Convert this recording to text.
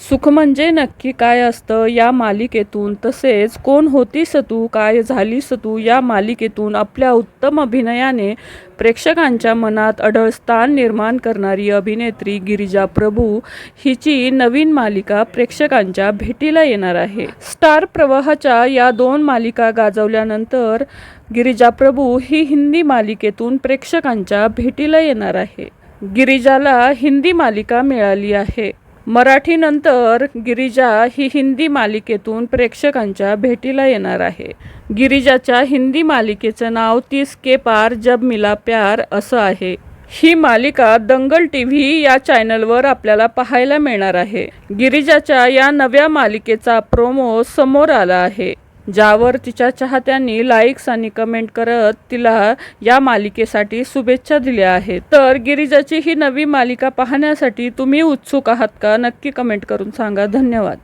सुख म्हणजे नक्की काय असतं या मालिकेतून, तसेच कोण होतीस तू, काय झालीस तू या मालिकेतून आपल्या उत्तम अभिनयाने प्रेक्षकांच्या मनात अढळ स्थान निर्माण करणारी अभिनेत्री गिरिजा प्रभू हिची नवीन मालिका प्रेक्षकांच्या भेटीला येणार आहे. स्टार प्रवाहाच्या या 2 मालिका गाजवल्यानंतर गिरिजा प्रभू ही हिंदी मालिकेतून प्रेक्षकांच्या भेटीला येणार आहे. गिरिजाला हिंदी मालिका मिळाली आहे. मराठीनंतर गिरिजा ही हिंदी मालिकेतून प्रेक्षकांच्या भेटीला येणार आहे. गिरिजाच्या हिंदी मालिकेचं नाव 30 के पार जब मिला प्यार असं आहे. ही मालिका दंगल टीव्ही या चॅनलवर आपल्याला पाहायला मिळणार आहे. गिरिजाच्या या नव्या मालिकेचा प्रोमो समोर आला आहे, ज्यावर तिच्या चाहत्यांनी लाईक्स आणि कमेंट करत तिला या मालिकेसाठी शुभेच्छा दिल्या आहेत. तर गिरिजाची ही नवी मालिका पाहण्यासाठी तुम्ही उत्सुक आहात का? नक्की कमेंट करून सांगा. धन्यवाद.